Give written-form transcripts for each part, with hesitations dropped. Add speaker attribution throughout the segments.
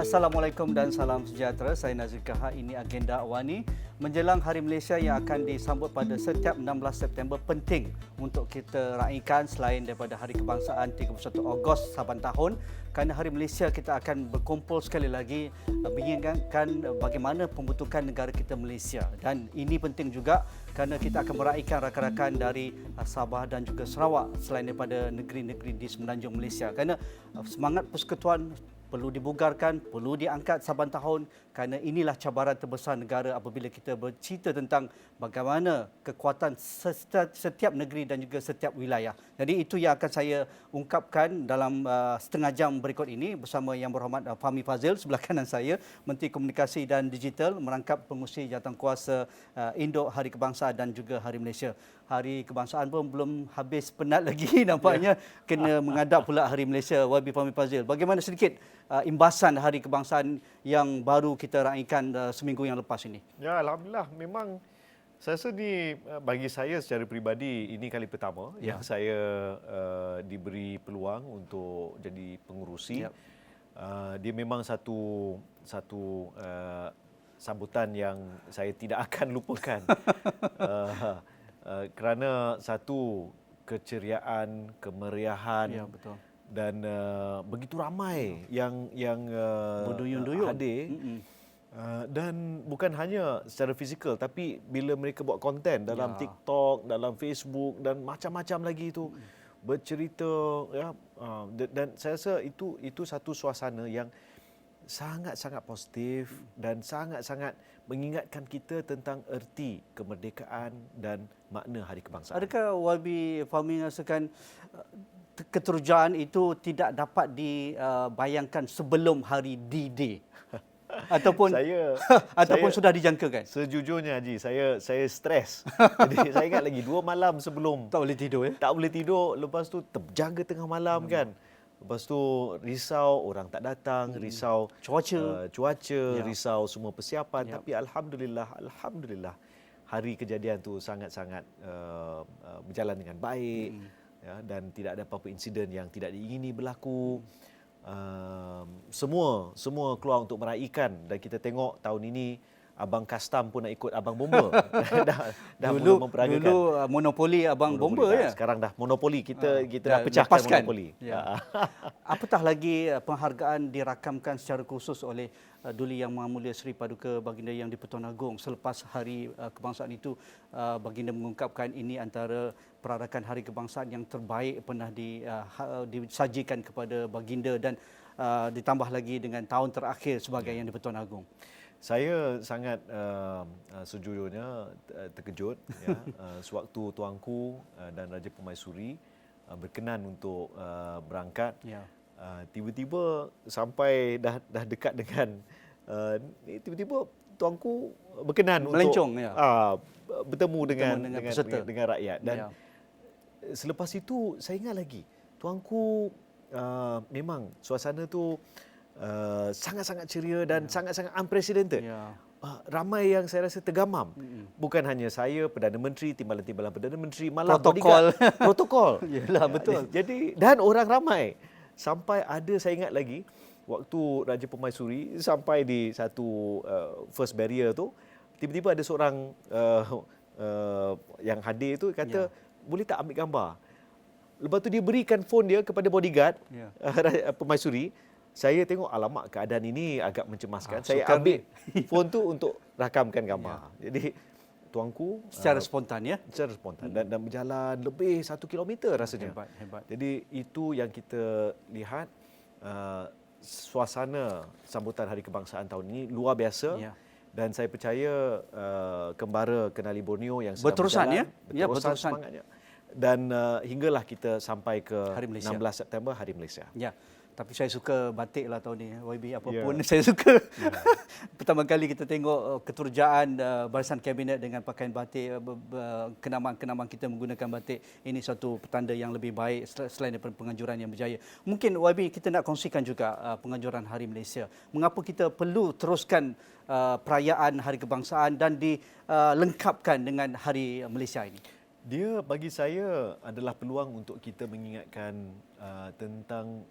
Speaker 1: Assalamualaikum dan salam sejahtera. Saya Nazir Kahar. Ini agenda Awani menjelang Hari Malaysia yang akan disambut pada setiap 16 September. Penting untuk kita raikan selain daripada Hari Kebangsaan 31 Ogos saban tahun, kerana Hari Malaysia kita akan berkumpul sekali lagi mengingatkan bagaimana pembentukan negara kita Malaysia. Dan ini penting juga kerana kita akan meraikan rakan-rakan dari Sabah dan juga Sarawak selain daripada negeri-negeri di Semenanjung Malaysia. Kerana semangat persekutuan perlu dibugarkan, perlu diangkat saban tahun kerana inilah cabaran terbesar negara apabila kita bercerita tentang bagaimana kekuatan setiap negeri dan juga setiap wilayah. Jadi itu yang akan saya ungkapkan dalam setengah jam berikut ini bersama Yang Berhormat Fahmi Fadzil sebelah kanan saya, Menteri Komunikasi dan Digital, merangkap pengurusi jawatankuasa Induk Hari Kebangsaan dan juga Hari Malaysia. Hari Kebangsaan pun belum habis penat lagi nampaknya, kena menghadap pula Hari Malaysia. YB Fahmi Fadzil, bagaimana sedikit imbasan Hari Kebangsaan yang baru kita raikan seminggu yang lepas ini?
Speaker 2: Ya, Alhamdulillah. Memang saya rasa bagi saya secara peribadi ini kali pertama yang saya diberi peluang untuk jadi pengurusi. Dia memang satu sambutan yang saya tidak akan lupakan. Kerana satu keceriaan, kemeriahan,
Speaker 1: betul,
Speaker 2: dan begitu ramai yang
Speaker 1: berduyun-duyun
Speaker 2: hadir. Dan bukan hanya secara fizikal, tapi bila mereka buat konten dalam TikTok, dalam Facebook dan macam-macam lagi itu bercerita, dan saya rasa itu satu suasana yang sangat-sangat positif dan sangat-sangat mengingatkan kita tentang erti kemerdekaan dan makna Hari Kebangsaan.
Speaker 1: Adakah YB Fahmi rasakan keterujaan itu tidak dapat dibayangkan sebelum hari D-Day? Ataupun sudah dijangkakan?
Speaker 2: Sejujurnya Haji, saya stres. Jadi saya ingat lagi 2 malam sebelum
Speaker 1: tak boleh tidur ya.
Speaker 2: Tak boleh tidur, lepas tu terjaga tengah malam kan. Lepas tu risau orang tak datang, risau cuaca, risau semua persiapan. Tapi alhamdulillah hari kejadian tu sangat-sangat berjalan dengan baik. Dan tidak ada apa-apa insiden yang tidak diingini berlaku. Semua keluar untuk meraihkan, dan kita tengok tahun ini Abang Kastam pun nak ikut Abang Bomba. dah
Speaker 1: dulu
Speaker 2: memperagakan.
Speaker 1: monopoli Abang Bomba ya.
Speaker 2: Sekarang dah monopoli, kita dah pecahkan monopoli.
Speaker 1: Apatah lagi penghargaan dirakamkan secara khusus oleh Duli Yang Maha Mulia Seri Paduka Baginda Yang di-Pertuan Agong selepas Hari Kebangsaan itu. Baginda mengungkapkan ini antara perarakan Hari Kebangsaan yang terbaik pernah disajikan kepada Baginda, dan ditambah lagi dengan tahun terakhir sebagai Yang di-Pertuan Agong.
Speaker 2: Saya sangat sejujurnya terkejut sewaktu tuanku dan Raja Permaisuri berkenan untuk berangkat. Tiba-tiba sampai dah dekat dengan tiba-tiba tuanku berkenan
Speaker 1: melencong,
Speaker 2: untuk bertemu dengan rakyat. Dan selepas itu saya ingat lagi tuanku memang suasana tu sangat-sangat ceria dan sangat-sangat unprecedented. Ramai yang saya rasa tergamam. Bukan hanya saya, Perdana Menteri, timbalan-timbalan Perdana Menteri, malah protokol.
Speaker 1: Yalah, betul.
Speaker 2: Jadi dan orang ramai. Sampai ada, saya ingat lagi waktu Raja Permaisuri sampai di satu first barrier tu, tiba-tiba ada seorang yang hadir tu kata, boleh tak ambil gambar? Lepas tu dia berikan phone dia kepada bodyguard Permaisuri. Saya tengok, alamak, keadaan ini agak mencemaskan. Saya ambil phone tu untuk rakamkan gambar. Jadi tuanku
Speaker 1: secara spontan
Speaker 2: secara spontan dan berjalan lebih 1 kilometer rasanya.
Speaker 1: Hebat.
Speaker 2: Jadi itu yang kita lihat, suasana sambutan Hari Kebangsaan tahun ini luar biasa. Dan saya percaya kembara Kenali Borneo yang sedang
Speaker 1: berterusan
Speaker 2: berterusan semangatnya. Dan hinggalah kita sampai ke
Speaker 1: Hari
Speaker 2: 16 September Hari Malaysia.
Speaker 1: Tapi saya suka batik lah tahun ni, YB, apapun saya suka. Pertama kali kita tengok keterujaan barisan kabinet dengan pakaian batik, kenamaan-kenamaan kita menggunakan batik. Ini satu petanda yang lebih baik selain daripada penganjuran yang berjaya. Mungkin YB, kita nak kongsikan juga penganjuran Hari Malaysia. Mengapa kita perlu teruskan perayaan Hari Kebangsaan dan dilengkapkan dengan Hari Malaysia ini?
Speaker 2: Dia bagi saya adalah peluang untuk kita mengingatkan tentang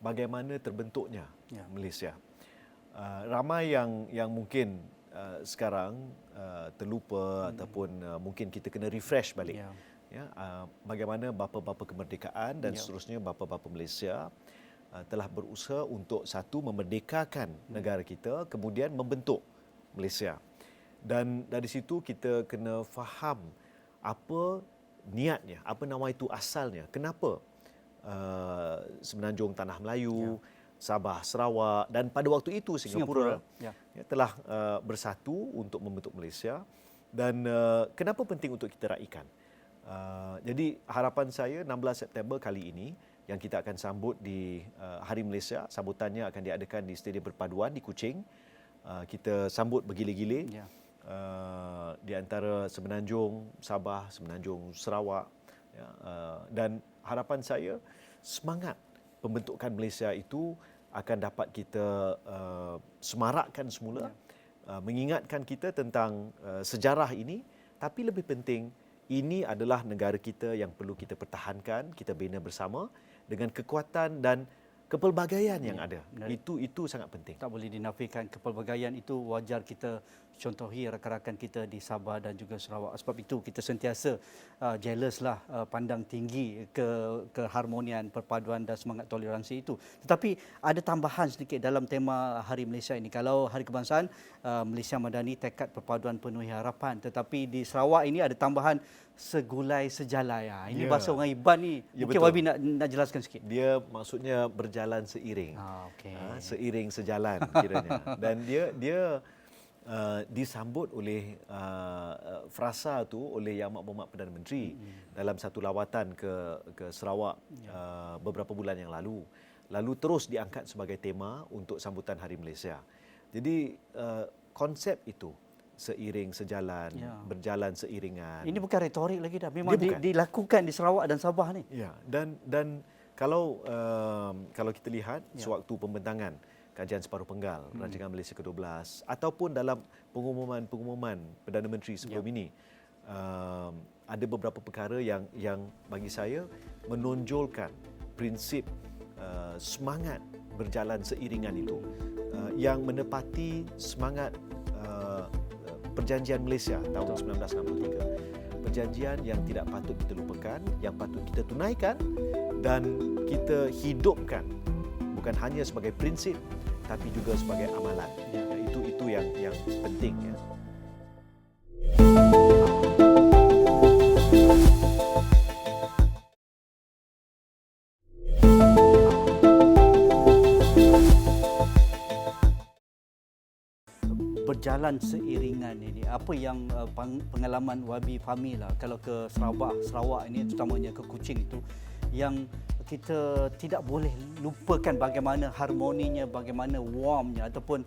Speaker 2: bagaimana terbentuknya Malaysia. Ramai yang mungkin sekarang terlupa ataupun mungkin kita kena refresh balik. Ya, bagaimana bapa-bapa kemerdekaan dan seterusnya bapa-bapa Malaysia telah berusaha untuk satu memerdekakan negara kita, kemudian membentuk Malaysia. Dan dari situ kita kena faham apa niatnya, apa nama itu asalnya, kenapa Semenanjung Tanah Melayu, Sabah, Sarawak dan pada waktu itu Singapura telah bersatu untuk membentuk Malaysia. Dan kenapa penting untuk kita raikan? Jadi harapan saya 16 September kali ini yang kita akan sambut di Hari Malaysia, sambutannya akan diadakan di Stadium Perpaduan di Kuching. Kita sambut bergile-gile di antara Semenanjung Sabah, Semenanjung Sarawak, dan harapan saya semangat pembentukan Malaysia itu akan dapat kita semarakkan semula, mengingatkan kita tentang sejarah ini, tapi lebih penting ini adalah negara kita yang perlu kita pertahankan, kita bina bersama dengan kekuatan dan kepelbagaian yang ada. Itu sangat penting.
Speaker 1: Tak boleh dinafikan kepelbagaian itu, wajar kita contohi rakan-rakan kita di Sabah dan juga Sarawak. Sebab itu kita sentiasa jealous lah, pandang tinggi keharmonian, perpaduan dan semangat toleransi itu. Tetapi ada tambahan sedikit dalam tema Hari Malaysia ini. Kalau Hari Kebangsaan, Malaysia Madani tekad perpaduan penuhi harapan. Tetapi di Sarawak ini ada tambahan segulai sejalai. Ini bahasa orang Iban ni. Mungkin Wabi nak jelaskan sikit.
Speaker 2: Dia maksudnya berjalan seiring. Seiring sejalan kiranya. Dan dia disambut oleh frasa tu oleh Yang Amat Berhormat Perdana Menteri dalam satu lawatan ke Sarawak beberapa bulan yang lalu. Lalu terus diangkat sebagai tema untuk sambutan Hari Malaysia. Jadi konsep itu seiring sejalan, berjalan seiringan.
Speaker 1: Ini bukan retorik lagi dah. Memang dilakukan di Sarawak dan Sabah ni.
Speaker 2: Ya, dan kalau kita lihat sewaktu pembentangan Kajian Separuh Penggal Rancangan Malaysia ke-12 ataupun dalam pengumuman Perdana Menteri sebelum ini, ada beberapa perkara yang bagi saya menonjolkan prinsip semangat berjalan seiringan itu, yang menepati semangat Perjanjian Malaysia tahun 1963. Perjanjian yang tidak patut kita lupakan, yang patut kita tunaikan dan kita hidupkan, bukan hanya sebagai prinsip tapi juga sebagai amalan. Itu yang penting ya.
Speaker 1: Berjalan seiringan ini, apa yang pengalaman Wabi Fahmi lah kalau ke Sarawak ini, terutamanya ke Kuching itu, yang kita tidak boleh lupakan bagaimana harmoninya, bagaimana warmnya ataupun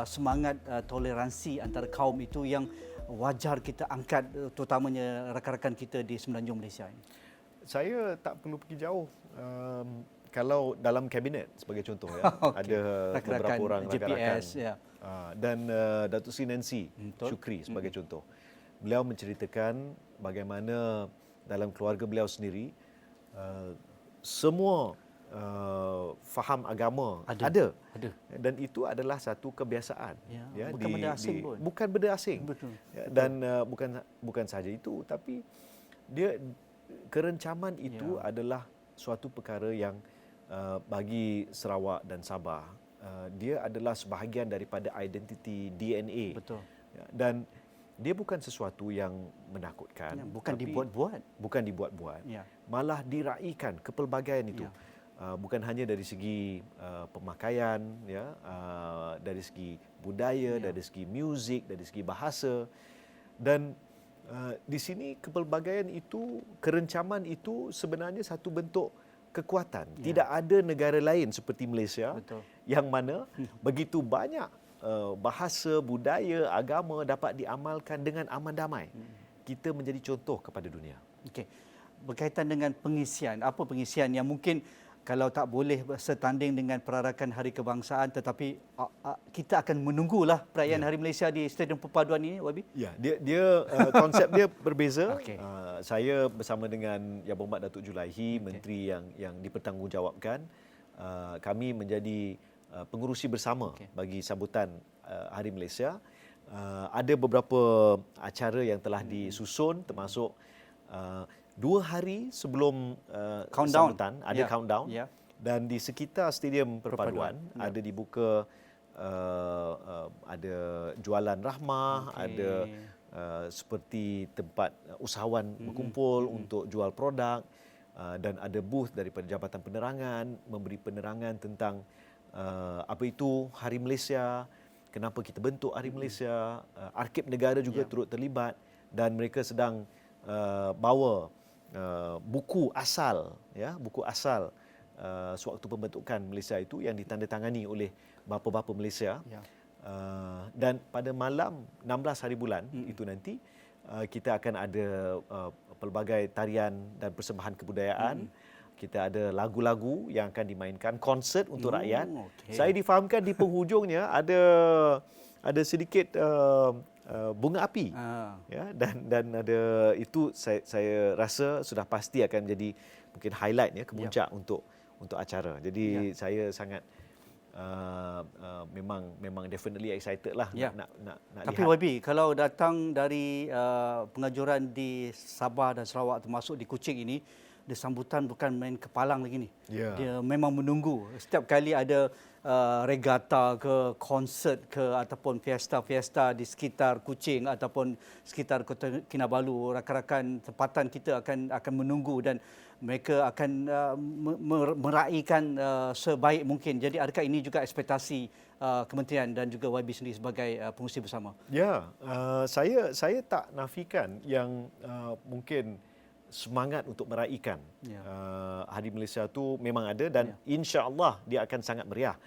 Speaker 1: semangat toleransi antara kaum itu yang wajar kita angkat, terutamanya rakan-rakan kita di Semenanjung Malaysia ini.
Speaker 2: Saya tak perlu pergi jauh. Kalau dalam kabinet sebagai contoh ya, ada beberapa orang
Speaker 1: GPS,
Speaker 2: dan Datuk Seri Nancy Shukri sebagai contoh. Beliau menceritakan bagaimana dalam keluarga beliau sendiri semua faham agama ada. Dan itu adalah satu kebiasaan.
Speaker 1: Bukan benda asing pun.
Speaker 2: Bukan benda asing.
Speaker 1: Betul.
Speaker 2: Dan bukan sahaja itu, tapi kerencaman itu adalah suatu perkara yang bagi Sarawak dan Sabah, dia adalah sebahagian daripada identiti DNA.
Speaker 1: Betul.
Speaker 2: Dan dia bukan sesuatu yang menakutkan,
Speaker 1: bukan dibuat-buat.
Speaker 2: Bukan dibuat-buat. Malah diraikan kepelbagaian itu. Bukan hanya dari segi pemakaian, dari segi budaya, dari segi muzik, dari segi bahasa. Dan di sini kepelbagaian itu, kerencaman itu sebenarnya satu bentuk kekuatan. Tidak ada negara lain seperti Malaysia yang mana begitu banyak bahasa, budaya, agama dapat diamalkan dengan aman damai. Kita menjadi contoh kepada dunia.
Speaker 1: Okey. Berkaitan dengan pengisian, apa pengisian yang mungkin kalau tak boleh setanding dengan perarakan Hari Kebangsaan, tetapi kita akan menunggulah perayaan Hari Malaysia di Stadium Perpaduan ini, Wabi?
Speaker 2: Ya, dia konsep dia berbeza. Saya bersama dengan Yang Berhormat Datuk Julaihi, menteri yang dipertanggungjawabkan, kami menjadi pengurusi bersama bagi sambutan Hari Malaysia. Ada beberapa acara yang telah disusun, termasuk 2 hari sebelum sambutan ada countdown, dan di sekitar Stadium Perpaduan ada dibuka ada jualan rahmah, ada seperti tempat usahawan berkumpul untuk jual produk, dan ada booth daripada Jabatan Penerangan memberi penerangan tentang apa itu Hari Malaysia, kenapa kita bentuk Hari Malaysia. Arkib negara juga turut terlibat, dan mereka sedang bawa buku asal, buku asal sewaktu pembentukan Malaysia itu yang ditandatangani oleh bapa-bapa Malaysia. Dan pada malam 16 hari bulan itu nanti kita akan ada pelbagai tarian dan persembahan kebudayaan. Kita ada lagu-lagu yang akan dimainkan, konsert untuk rakyat. Saya difahamkan di penghujungnya ada sedikit bunga api, dan ada itu saya rasa sudah pasti akan jadi mungkin highlight kemuncak untuk acara. Jadi saya sangat memang definitely excited lah nak
Speaker 1: Tapi
Speaker 2: lihat.
Speaker 1: YB, kalau datang dari pengajuran di Sabah dan Sarawak, termasuk di Kuching ini, dia sambutan bukan main kepalang lagi ni. Dia memang menunggu. Setiap kali ada regata ke, konsert ke, ataupun fiesta-fiesta di sekitar Kuching ataupun sekitar Kota Kinabalu, rakan-rakan tempatan kita akan menunggu dan mereka akan meraihkan sebaik mungkin. Jadi adakah ini juga ekspektasi kementerian dan juga YB sendiri sebagai pengurusi bersama?
Speaker 2: Saya tak nafikan yang mungkin semangat untuk meraihkan Hari Malaysia tu memang ada, dan insya-Allah dia akan sangat meriah.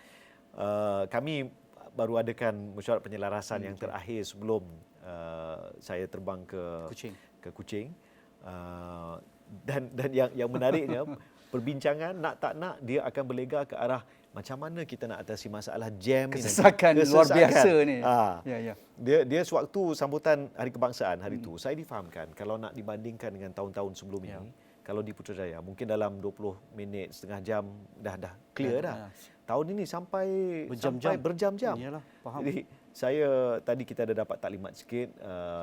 Speaker 2: Kami baru adakan mesyuarat penyelarasan yang terakhir sebelum saya terbang ke Kuching. Dan yang menariknya, perbincangan nak tak nak dia akan berlega ke arah macam mana kita nak atasi masalah jam
Speaker 1: kesesakan luar biasa ni.
Speaker 2: Dia sewaktu sambutan Hari Kebangsaan hari itu, saya difahamkan kalau nak dibandingkan dengan tahun-tahun sebelum ini, kalau di Putrajaya mungkin dalam 20 minit, setengah jam dah clear dah. Tahun ini sampai berjam-jam.
Speaker 1: Faham.
Speaker 2: Jadi tadi kita ada dapat taklimat sikit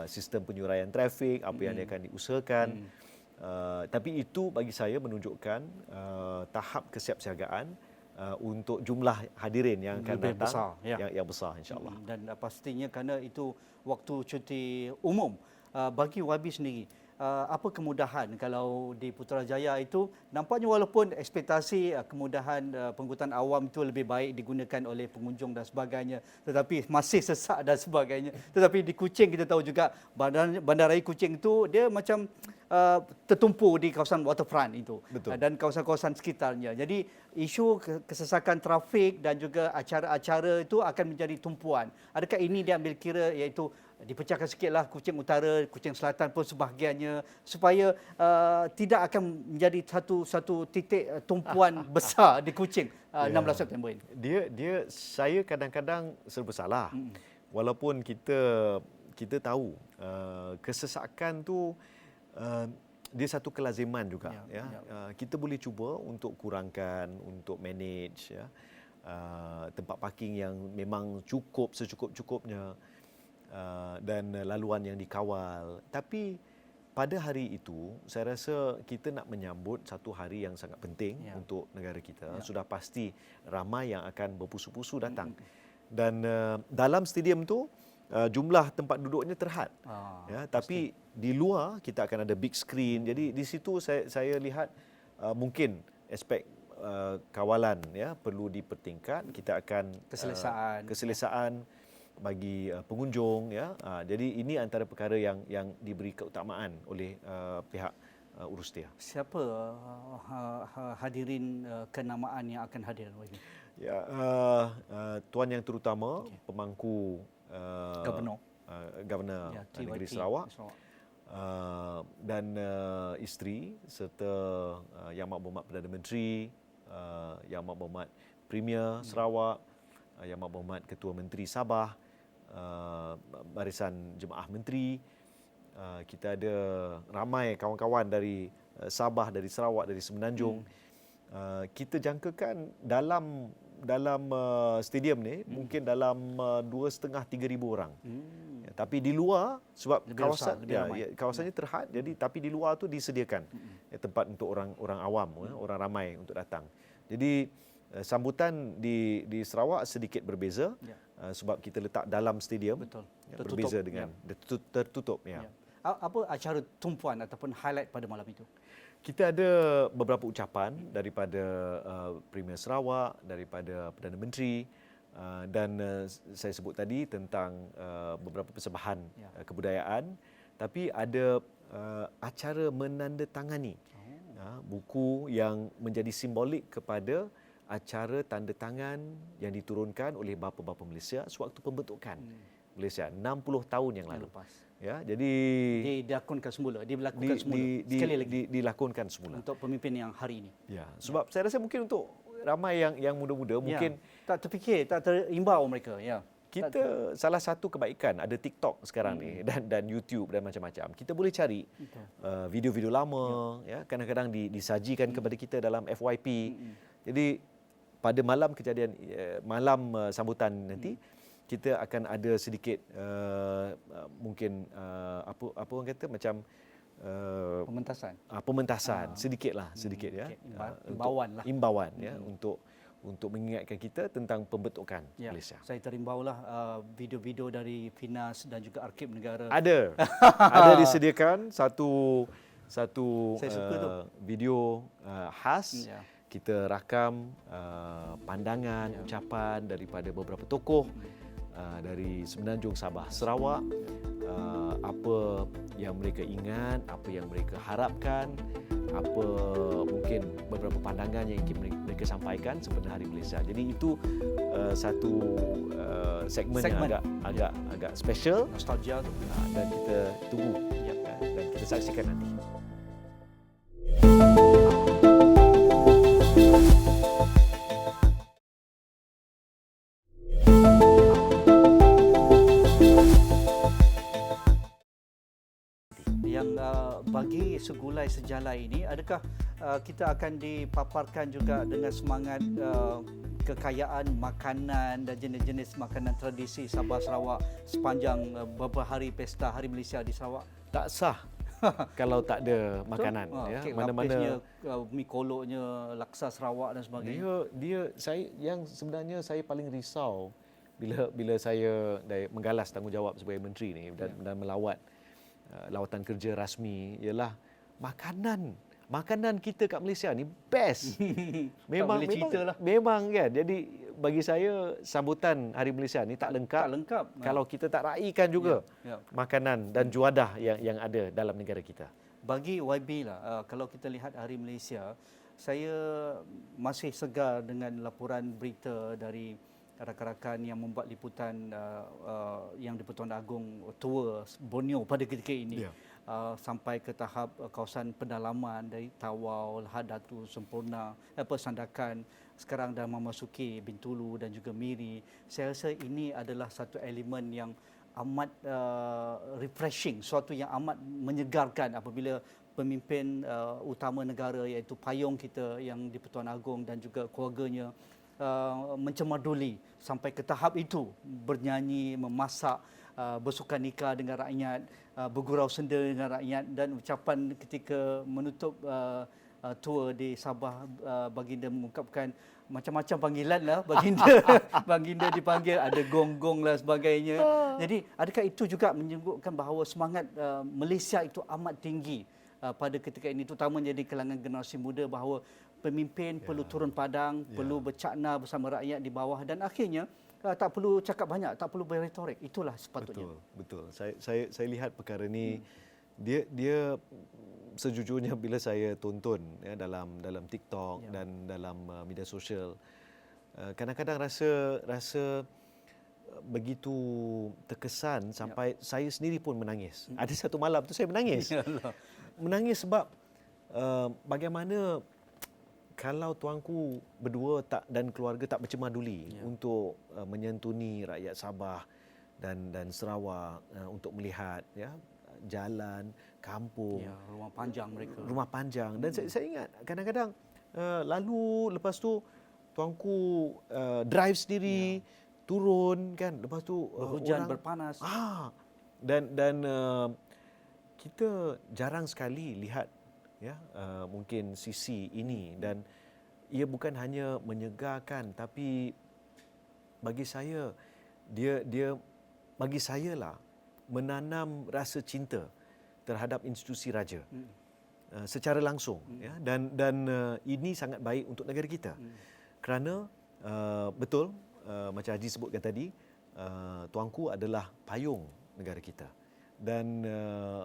Speaker 2: sistem penyuraian trafik, apa yang akan diusahakan. Tapi itu bagi saya menunjukkan tahap kesiapsiagaan untuk jumlah hadirin yang akan
Speaker 1: lebih
Speaker 2: datang
Speaker 1: besar,
Speaker 2: yang besar, insya-Allah.
Speaker 1: Dan pastinya kerana itu waktu cuti umum bagi YB sendiri, apa kemudahan kalau di Putrajaya itu? Nampaknya walaupun ekspektasi kemudahan pengangkutan awam itu lebih baik digunakan oleh pengunjung dan sebagainya, tetapi masih sesak dan sebagainya. Tetapi di Kuching kita tahu juga Bandaraya Kuching itu dia macam tertumpu di kawasan waterfront itu.
Speaker 2: Betul.
Speaker 1: Dan kawasan-kawasan sekitarnya. Jadi isu kesesakan trafik dan juga acara-acara itu akan menjadi tumpuan. Adakah ini diambil kira, iaitu dipecahkan sikitlah Kuching Utara, Kuching Selatan pun sebahagiannya, supaya tidak akan menjadi satu titik tumpuan besar di Kuching 16 September ini?
Speaker 2: Saya kadang-kadang serba salah. Walaupun kita tahu kesesakan tu dia satu kelaziman juga. Kita boleh cuba untuk kurangkan, untuk manage tempat parking yang memang secukup-cukupnya, dan laluan yang dikawal. Tapi pada hari itu saya rasa kita nak menyambut satu hari yang sangat penting untuk negara kita. Sudah pasti ramai yang akan berpusu-pusu datang. Dan dalam stadium tu jumlah tempat duduknya terhad. Tapi di luar kita akan ada big screen. Jadi di situ saya lihat mungkin aspek kawalan perlu dipertingkat. Kita akan keselesaan bagi pengunjung jadi ini antara perkara yang diberi keutamaan oleh pihak Urustia.
Speaker 1: Siapa hadirin kenamaan yang akan hadir?
Speaker 2: Tuan yang terutama pemangku Governor Negeri Sarawak, dan isteri serta Yang Amat Perdana Menteri, Yang Amat Premier Sarawak, Yang Amat Ketua Menteri Sabah, Barisan Jemaah Menteri. Kita ada ramai kawan-kawan dari Sabah, dari Sarawak, dari Semenanjung. Kita jangkakan dalam stadium ni mungkin dalam 2,5-3,000 orang. Ya, tapi di luar sebab
Speaker 1: Lebih
Speaker 2: kawasan
Speaker 1: besar, lebih ramai.
Speaker 2: kawasannya terhad, jadi tapi di luar tu disediakan tempat untuk orang awam, orang ramai untuk datang. Jadi sambutan di Sarawak sedikit berbeza sebab kita letak dalam stadium.
Speaker 1: Betul.
Speaker 2: Berbeza dengan tertutup. Ya.
Speaker 1: Apa acara tumpuan ataupun highlight pada malam itu?
Speaker 2: Kita ada beberapa ucapan daripada Premier Sarawak, daripada Perdana Menteri, dan saya sebut tadi tentang beberapa persembahan kebudayaan, tapi ada acara menandatangani buku yang menjadi simbolik kepada acara tanda tangan yang diturunkan oleh bapa-bapa Malaysia sewaktu pembentukan Malaysia 60 tahun yang lalu. Ya, jadi
Speaker 1: dilakonkan semula, sekali lagi
Speaker 2: dilakonkan semula
Speaker 1: untuk pemimpin yang hari ini.
Speaker 2: Ya, sebab saya rasa mungkin untuk ramai yang muda-muda mungkin
Speaker 1: tak terfikir, tak terimbau mereka. Ya.
Speaker 2: Kita salah satu kebaikan ada TikTok sekarang ni dan YouTube dan macam-macam. Kita boleh cari video-video lama, ya, kadang-kadang disajikan kepada kita dalam FYP. Jadi pada malam kejadian malam sambutan nanti kita akan ada sedikit mungkin apa orang kata macam pementasan sedikit ya, imbauan ya untuk mengingatkan kita tentang pembentukan Malaysia.
Speaker 1: Saya terimbaulah video-video dari Finas dan juga Arkib Negara.
Speaker 2: Ada disediakan satu video khas. Kita rakam pandangan, ucapan daripada beberapa tokoh dari Semenanjung Sabah Sarawak, apa yang mereka ingat, apa yang mereka harapkan, apa mungkin beberapa pandangan yang ingin mereka sampaikan sempena Hari Malaysia. Jadi itu satu segmen yang agak special,
Speaker 1: nostalgia tu,
Speaker 2: dan kita tunggu dan kita saksikan nanti.
Speaker 1: Bagi segulai sejalai ini, adakah kita akan dipaparkan juga dengan semangat kekayaan makanan dan jenis-jenis makanan tradisi Sabah Sarawak sepanjang beberapa hari pesta Hari Malaysia di Sarawak?
Speaker 2: Tak sah kalau tak ada makanan.
Speaker 1: Mana-mana mi koloknya, laksa Sarawak dan sebagainya.
Speaker 2: Yang sebenarnya saya paling risau bila saya menggalas tanggungjawab sebagai menteri ni dan melawat lawatan kerja rasmi ialah makanan kita kat Malaysia ni best. memang kan. Jadi bagi saya sambutan Hari Malaysia ni tak lengkap kalau kita tak raikan juga makanan dan juadah yang ada dalam negara kita.
Speaker 1: Bagi YB lah, kalau kita lihat Hari Malaysia, saya masih segar dengan laporan berita dari rakan-rakan yang membuat liputan yang di-Pertuan Agong tour Borneo pada ketika ini, sampai ke tahap kawasan pendalaman dari Tawau, Lahad Datu, Sempurna, Sandakan, sekarang dah memasuki Bintulu dan juga Miri. Saya rasa ini adalah satu elemen yang amat refreshing, suatu yang amat menyegarkan apabila pemimpin utama negara iaitu payung kita yang di-Pertuan Agong dan juga keluarganya mencemaduli sampai ke tahap itu, bernyanyi, memasak, bersukan nikah dengan rakyat, bergurau senda dengan rakyat, dan ucapan ketika menutup tour di Sabah, baginda mengungkapkan macam-macam panggilan lah baginda dipanggil, ada gong-gong lah sebagainya. Jadi adakah itu juga menyebutkan bahawa semangat Malaysia itu amat tinggi pada ketika ini, terutamanya di kalangan generasi muda, bahawa pemimpin perlu turun padang, perlu bercakna bersama rakyat di bawah, dan akhirnya tak perlu cakap banyak, tak perlu berretorik. Itulah sepatutnya.
Speaker 2: Betul. Saya lihat perkara ni dia sejujurnya bila saya tonton dalam TikTok dan dalam media sosial, kadang-kadang rasa begitu terkesan sampai saya sendiri pun menangis. Ada satu malam tu saya menangis. Menangis sebab bagaimana kalau tuanku berdua dan keluarga tak bercemaduli untuk menyentuni rakyat Sabah dan Sarawak, untuk melihat jalan, kampung,
Speaker 1: rumah panjang mereka.
Speaker 2: Rumah panjang. Dan saya ingat kadang-kadang lalu lepas tu tuanku drive sendiri, turun kan, lepas tu
Speaker 1: Berhujan, berpanas.
Speaker 2: Dan kita jarang sekali lihat ya mungkin sisi ini, dan ia bukan hanya menyegarkan, tapi bagi saya dia bagi saya lah menanam rasa cinta terhadap institusi raja secara langsung ya, dan ini sangat baik untuk negara kita kerana betul macam Haji sebutkan tadi, tuanku adalah payung negara kita, dan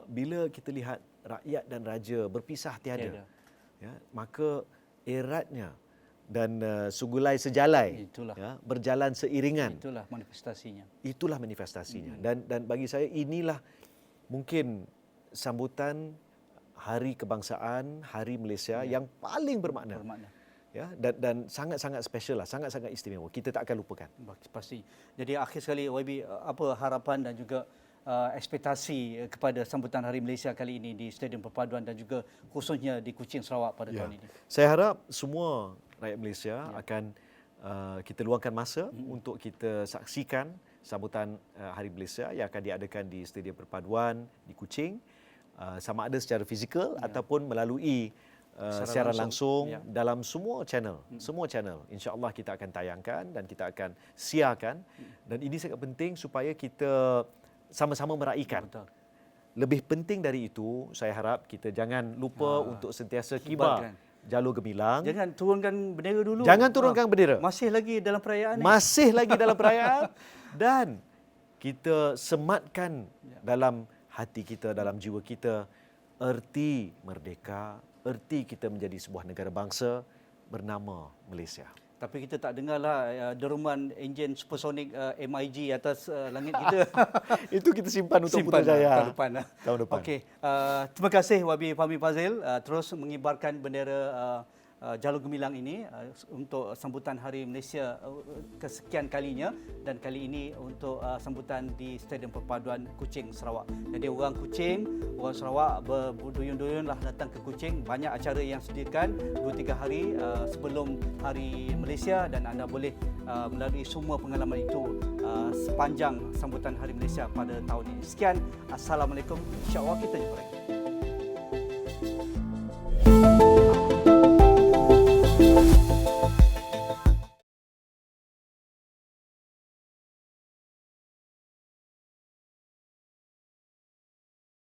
Speaker 2: bila kita lihat rakyat dan raja berpisah tiada ya, maka eratnya dan sugulai sejalai ya, berjalan seiringan, itulah manifestasinya. Dan bagi saya inilah mungkin sambutan Hari Kebangsaan, Hari Malaysia yang paling bermakna. Ya, dan sangat-sangat special lah, sangat-sangat istimewa. Kita tak akan lupakan.
Speaker 1: Pasti. Jadi akhir sekali YB, apa harapan dan juga ekspektasi kepada sambutan Hari Malaysia kali ini di Stadium Perpaduan dan juga khususnya di Kuching, Sarawak pada tahun ini?
Speaker 2: Saya harap semua rakyat Malaysia akan kita luangkan masa untuk kita saksikan sambutan Hari Malaysia yang akan diadakan di Stadium Perpaduan di Kuching, sama ada secara fizikal ataupun melalui siaran langsung dalam semua channel. Semua channel insya-Allah kita akan tayangkan dan kita akan siarkan, dan ini sangat penting supaya kita sama-sama meraihkan.
Speaker 1: Betul.
Speaker 2: Lebih penting dari itu, saya harap kita jangan lupa untuk sentiasa kibar jalur gemilang.
Speaker 1: Jangan turunkan bendera dulu.
Speaker 2: Jangan turunkan bendera.
Speaker 1: Masih lagi dalam perayaan
Speaker 2: Masih lagi dalam perayaan dan kita sematkan dalam hati kita, dalam jiwa kita erti merdeka, erti kita menjadi sebuah negara bangsa bernama Malaysia.
Speaker 1: Tapi kita tak dengarlah deruman enjin supersonik MIG atas langit kita.
Speaker 2: Itu kita simpan untuk Putrajaya
Speaker 1: tahun depan.
Speaker 2: Tahun depan.
Speaker 1: Okey, terima kasih Wabi Fahmi Fazil terus mengibarkan bendera jalur gemilang ini untuk sambutan Hari Malaysia kesekian kalinya, dan kali ini untuk sambutan di Stadium Perpaduan Kuching, Sarawak. Jadi orang Kuching, orang Sarawak berduyun-duyunlah datang ke Kuching. Banyak acara yang sediakan 2-3 hari sebelum Hari Malaysia, dan anda boleh melalui semua pengalaman itu sepanjang sambutan Hari Malaysia pada tahun ini. Sekian, Assalamualaikum. InsyaAllah kita jumpa lagi.